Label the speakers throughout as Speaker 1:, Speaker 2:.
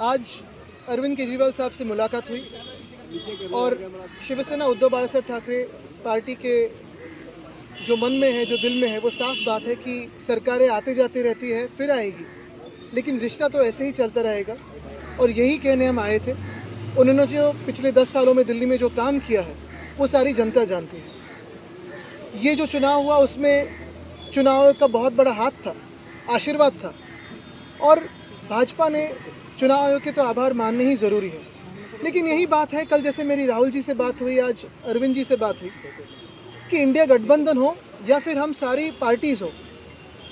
Speaker 1: आज अरविंद केजरीवाल साहब से मुलाकात हुई और शिवसेना उद्धव बाला साहब ठाकरे पार्टी के जो मन में है, जो दिल में है, वो साफ बात है कि सरकारें आते जाती रहती है, फिर आएगी, लेकिन रिश्ता तो ऐसे ही चलता रहेगा। और यही कहने हम आए थे। उन्होंने जो पिछले 10 सालों में दिल्ली में जो काम किया है वो सारी जनता जानती है। ये जो चुनाव हुआ उसमें चुनाव का बहुत बड़ा हाथ था, आशीर्वाद था, और भाजपा ने चुनाव आयोग के तो आभार मानने ही ज़रूरी है। लेकिन यही बात है, कल जैसे मेरी राहुल जी से बात हुई, आज अरविंद जी से बात हुई, कि इंडिया गठबंधन हो या फिर हम सारी पार्टीज़ हो,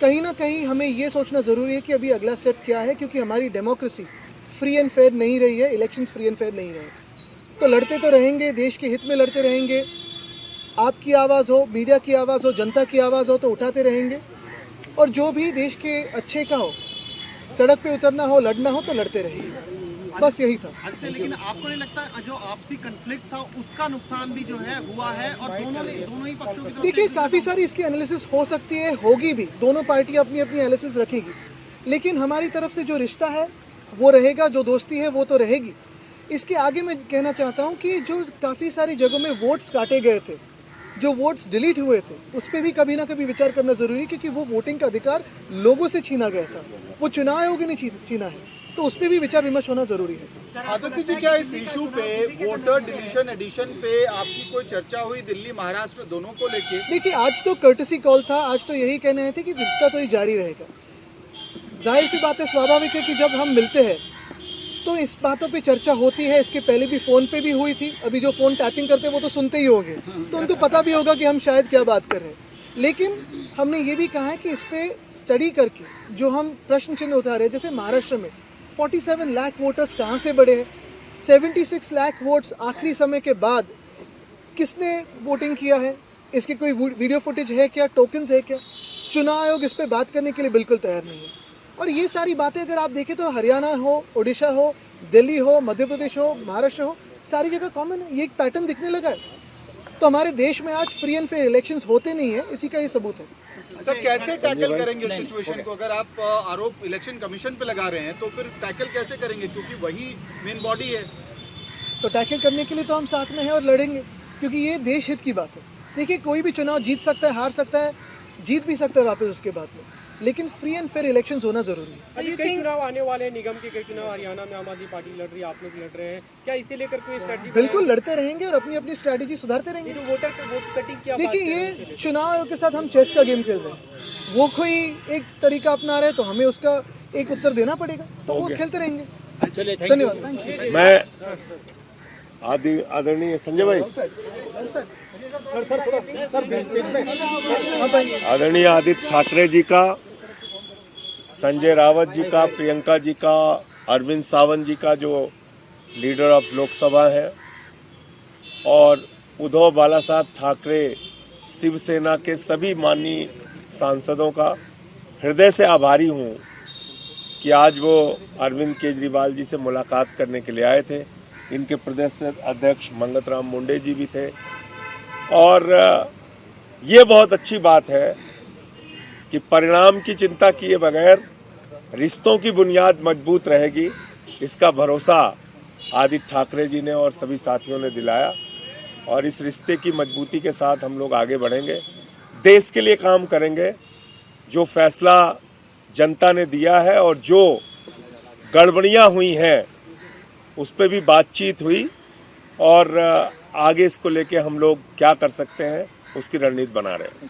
Speaker 1: कहीं ना कहीं हमें ये सोचना ज़रूरी है कि अभी अगला स्टेप क्या है, क्योंकि हमारी डेमोक्रेसी फ्री एंड फेयर नहीं रही है, इलेक्शंस फ्री एंड फेयर नहीं रहे। तो लड़ते तो रहेंगे, देश के हित में लड़ते रहेंगे। आपकी आवाज़ हो, मीडिया की आवाज़ हो, जनता की आवाज़ हो तो उठाते रहेंगे, और जो भी देश के अच्छे का हो, सड़क पे उतरना हो, लड़ना हो तो लड़ते रहेंगे। बस यही था।
Speaker 2: लेकिन आपको नहीं लगता जो आपसी कन्फ्लिक्ट था उसका नुकसान भी जो है हुआ है, और दोनों ही पक्षों की तरफ?
Speaker 1: देखिए, काफ़ी सारी इसकी एनालिसिस हो सकती है, होगी भी, दोनों पार्टियां अपनी अपनी एनालिसिस रखेगी, लेकिन हमारी तरफ से जो रिश्ता है वो रहेगा, जो दोस्ती है वो तो रहेगी। इसके आगे मैं कहना चाहता हूँ कि जो काफ़ी सारी जगहों में वोट्स काटे गए थे, जो वोट्स डिलीट हुए थे, उस पर भी कभी ना कभी विचार करना ज़रूरी है, क्योंकि वो वोटिंग का अधिकार लोगों से छीना गया था, वो चुनाव आयोग ने छीना है, तो उस पर भी विचार विमर्श होना ज़रूरी है।
Speaker 3: आदित्य जी, क्या इस इशू पे, वोटर डिलीशन एडिशन पे आपकी कोई चर्चा हुई दिल्ली महाराष्ट्र दोनों को लेके?
Speaker 1: देखिए, आज तो कर्टसी कॉल था, आज तो यही कहने आए थे कि रिश्ता तो ये जारी रहेगा। जाहिर सी बात है, स्वाभाविक है कि जब हम मिलते हैं तो इस बातों पे चर्चा होती है। इसके पहले भी फ़ोन पे भी हुई थी, अभी जो फ़ोन टैपिंग करते हैं वो तो सुनते ही होंगे, तो उनको पता भी होगा कि हम शायद क्या बात कर रहे हैं। लेकिन हमने ये भी कहा है कि इस पर स्टडी करके जो हम प्रश्न चिन्ह उठा रहे हैं, जैसे महाराष्ट्र में 47 लाख वोटर्स कहाँ से बढ़े हैं, 76 लाख वोट्स आखिरी समय के बाद किसने वोटिंग किया है, इसके कोई वीडियो फुटेज है क्या, टोकन्स है क्या? चुनाव आयोग इस पर बात करने के लिए बिल्कुल तैयार नहीं है। और ये सारी बातें अगर आप देखें तो हरियाणा हो, उड़ीसा हो, दिल्ली हो, मध्य प्रदेश हो, महाराष्ट्र हो, सारी जगह कॉमन है। ये एक पैटर्न दिखने लगा है। तो हमारे देश में आज फ्री एंड फेयर इलेक्शंस होते नहीं है, इसी का ये सबूत है।
Speaker 3: सर, कैसे टैकल करेंगे इस सिचुएशन को? अगर आप आरोप इलेक्शन कमीशन पे लगा रहे हैं तो फिर टैकल कैसे करेंगे, क्योंकि वही मेन बॉडी है?
Speaker 1: तो टैकल करने के लिए तो हम साथ में हैं और लड़ेंगे, क्योंकि ये देश हित की बात है। देखिए, कोई भी चुनाव जीत सकता है, हार सकता है, जीत भी सकता है वापस उसके बाद में, लेकिन फ्री एंड फेयर इलेक्शंस होना जरूरी है।
Speaker 4: अभी कई चुनाव आने वाले हैं, निगम के कई चुनाव, हरियाणा में आम आदमी पार्टी लड़ रही है, आप लोग लड़ रहे हैं, क्या इसे लेकर कोई स्ट्रेटजी?
Speaker 1: बिल्कुल लड़ते रहेंगे और अपनी अपनी स्ट्रेटजी सुधारते रहेंगे।
Speaker 4: तो वोट कटिंग क्या?
Speaker 1: देखिए, ये चुनाव आयोग के साथ हम चेस का गेम खेल रहे हैं। वो कोई एक तरीका अपना रहे तो हमें उसका एक उत्तर देना पड़ेगा, तो वो खेलते रहेंगे। धन्यवाद।
Speaker 5: मैं आदरणीय संजय भाई, आदरणीय आदित्य ठाकरे जी का, संजय रावत जी का, प्रियंका जी का, अरविंद सावंत जी का जो लीडर ऑफ लोकसभा है, और उद्धव बाला साहब ठाकरे शिवसेना के सभी माननीय सांसदों का हृदय से आभारी हूँ कि आज वो अरविंद केजरीवाल जी से मुलाकात करने के लिए आए थे। इनके प्रदेश अध्यक्ष मंगत राम मुंडे जी भी थे, और ये बहुत अच्छी बात है कि परिणाम की चिंता किए बगैर रिश्तों की बुनियाद मजबूत रहेगी, इसका भरोसा आदित्य ठाकरे जी ने और सभी साथियों ने दिलाया, और इस रिश्ते की मजबूती के साथ हम लोग आगे बढ़ेंगे, देश के लिए काम करेंगे। जो फैसला जनता ने दिया है और जो गड़बड़ियां हुई हैं उस पर भी बातचीत हुई, और आगे इसको लेके हम लोग क्या कर सकते हैं उसकी रणनीति बना रहे हैं।